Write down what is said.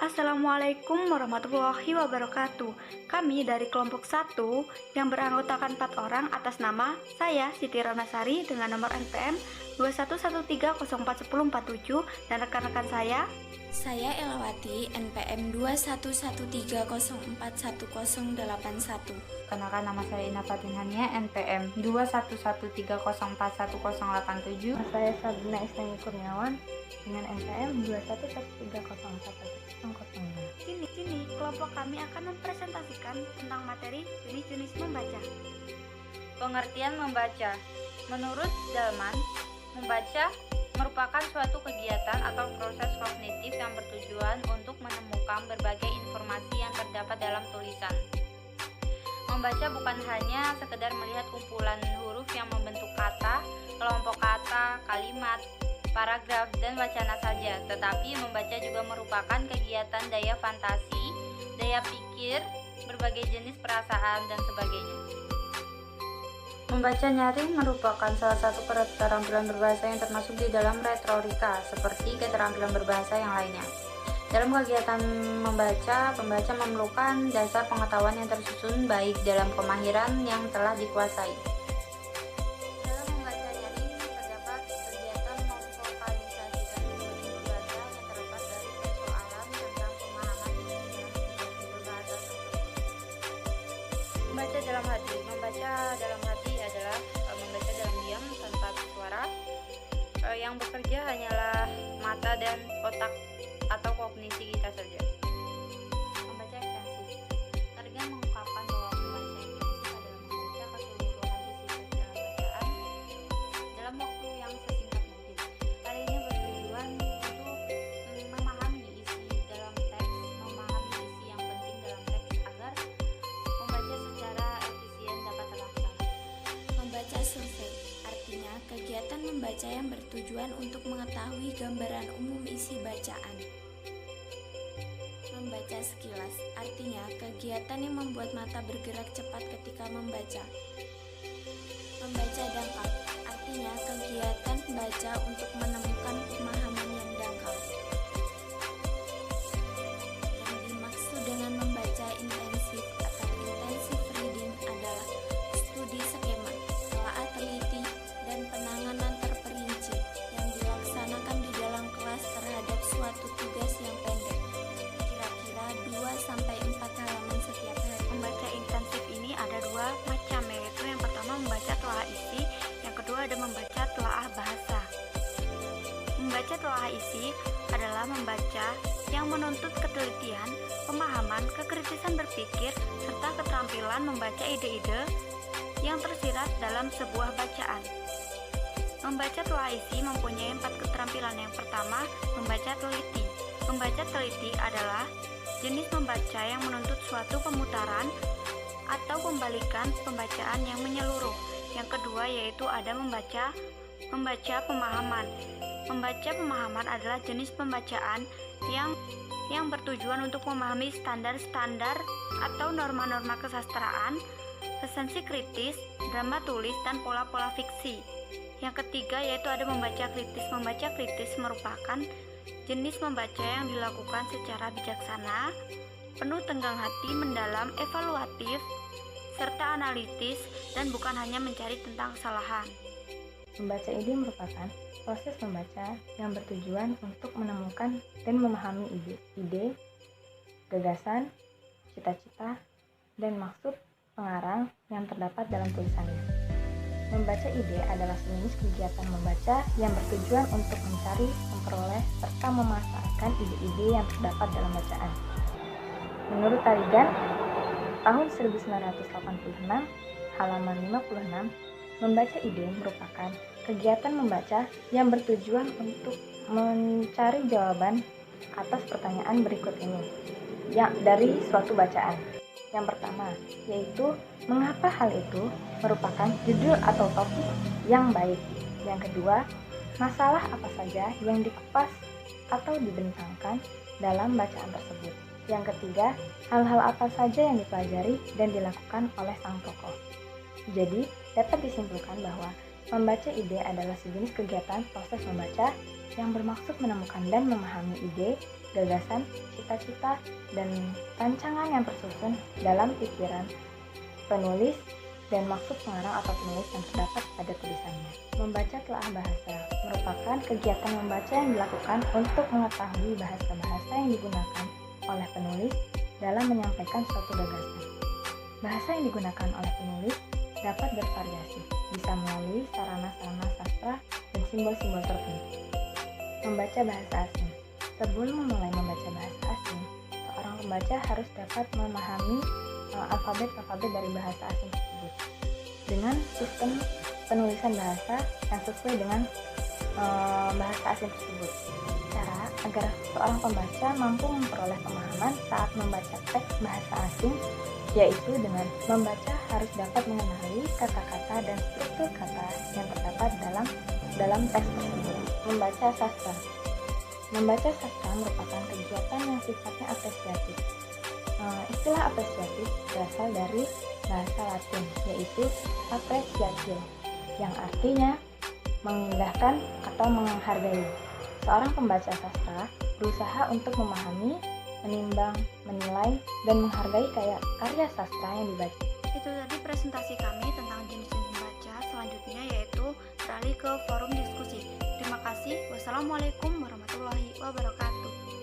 Assalamualaikum warahmatullahi wabarakatuh. Kami dari kelompok 1 yang beranggotakan 4 orang atas nama saya Siti Ranasari dengan nomor NPM 2113041047 dan rekan-rekan Saya Elawati, NPM 2113041081. Kenalkan, nama saya Ina Fatinhania, NPM 2113041087. Saya Sabrina Islami Kurniawan dengan NPM 2113041005. Sini, kelompok kami akan mempresentasikan tentang materi jenis-jenis membaca. Pengertian membaca. Menurut Dalman, membaca merupakan suatu kegiatan atau proses kognitif yang bertujuan untuk menemukan berbagai informasi yang terdapat dalam tulisan. Membaca bukan hanya sekedar melihat kumpulan huruf yang membentuk kata, kelompok kata, kalimat, paragraf, dan wacana saja, tetapi membaca juga merupakan kegiatan daya fantasi, daya pikir, berbagai jenis perasaan, dan sebagainya. Membaca nyaring merupakan salah satu keterampilan berbahasa yang termasuk di dalam retorika, seperti keterampilan berbahasa yang lainnya. Dalam kegiatan membaca, pembaca memerlukan dasar pengetahuan yang tersusun baik dalam kemahiran yang telah dikuasai. Dalam membaca nyaring terdapat kegiatan memvokalisasikan tujuan berbahasa yang terlepas dari persoalan tentang pemahaman dalam berbahasa tersebut. Membaca dalam hati. Membaca dalam hati adalah membaca dalam diam tanpa suara. Yang bekerja hanyalah mata dan otak atau kognisi kita saja. Membaca ekstensif. Target mengungkapkan bahwa membaca ekstensif adalah membaca keseluruhan isi dalam bacaan dalam waktu yang sesingkat mungkin. Hal ini bertujuan untuk memahami isi dalam teks, memahami isi yang penting dalam teks agar membaca secara efisien dapat terlaksana. Membaca survei, artinya kegiatan membaca yang bertujuan untuk mengetahui gambaran umum isi bacaan. Membaca sekilas, artinya kegiatan yang membuat mata bergerak cepat ketika membaca. Membaca dangkal, artinya kegiatan membaca untuk menemukan pemahaman yang dangkal. Yang dimaksud dengan membaca intensif atau intensive reading adalah studi skema, telaah teliti, dan penanganan terperinci yang dilaksanakan di dalam kelas terhadap suatu tugas yang pendek, kira-kira 2-4 halaman setiap hari. Membaca intensif ini ada 2 macam, yaitu yang pertama membaca telaah isi, yang kedua ada membaca telaah bahasa. Membaca telaah isi adalah membaca yang menuntut ketelitian, pemahaman, kekritisan berpikir, serta keterampilan membaca ide-ide yang tersirat dalam sebuah bacaan. Membaca telaah isi mempunyai 4 keterampilan. Yang pertama, membaca teliti. Membaca teliti adalah jenis membaca yang menuntut suatu pemutaran atau pembalikan pembacaan yang menyeluruh. Yang kedua yaitu ada membaca pemahaman. Membaca pemahaman adalah jenis pembacaan yang bertujuan untuk memahami standar-standar atau norma-norma kesastraan, resensi kritis, drama tulis, dan pola-pola fiksi. Yang ketiga yaitu ada membaca kritis. Membaca kritis merupakan jenis membaca yang dilakukan secara bijaksana, penuh tenggang hati, mendalam, evaluatif, serta analitis, dan bukan hanya mencari tentang kesalahan. Membaca ide merupakan proses membaca yang bertujuan untuk menemukan dan memahami ide, gagasan, cita-cita, dan maksud pengarang yang terdapat dalam tulisannya. Membaca ide adalah sejenis kegiatan membaca yang bertujuan untuk mencari, memperoleh, serta memasarkan ide-ide yang terdapat dalam bacaan. Menurut Tarigan, tahun 1986, halaman 56, membaca ide merupakan kegiatan membaca yang bertujuan untuk mencari jawaban atas pertanyaan berikut ini dari suatu bacaan. Yang pertama, yaitu mengapa hal itu merupakan judul atau topik yang baik. Yang kedua, masalah apa saja yang dikupas atau dibentangkan dalam bacaan tersebut. Yang ketiga, hal-hal apa saja yang dipelajari dan dilakukan oleh sang tokoh. Jadi, dapat disimpulkan bahwa membaca ide adalah sejenis kegiatan proses membaca yang bermaksud menemukan dan memahami ide, gagasan, cita-cita, dan rancangan yang tersusun dalam pikiran penulis dan maksud pengarang atau penulis yang terdapat pada tulisannya. Membaca telaah bahasa merupakan kegiatan membaca yang dilakukan untuk mengetahui bahasa-bahasa yang digunakan oleh penulis dalam menyampaikan suatu gagasan. Bahasa yang digunakan oleh penulis dapat bervariasi, bisa melalui sarana-sarana sastra dan simbol-simbol tertentu. Membaca bahasa asing. Sebelum memulai membaca bahasa asing, seorang pembaca harus dapat memahami alfabet-alfabet dari bahasa asing tersebut dengan sistem penulisan bahasa yang sesuai dengan bahasa asing tersebut. Cara agar seorang pembaca mampu memperoleh pemahaman saat membaca teks bahasa asing, yaitu dengan membaca harus dapat mengenali kata-kata dan struktur kata yang terdapat dalam teks tersebut. Membaca sastra. Membaca sastra merupakan kegiatan yang sifatnya apresiatif. Istilah apresiatif berasal dari bahasa Latin, yaitu appreciatio, yang artinya mengindahkan atau menghargai. Seorang pembaca sastra berusaha untuk memahami, menimbang, menilai, dan menghargai karya sastra yang dibaca. Itu tadi presentasi kami tentang jenis-jenis membaca. Selanjutnya yaitu beralih ke forum diskusi. Terima kasih. Wassalamualaikum warahmatullahi wabarakatuh.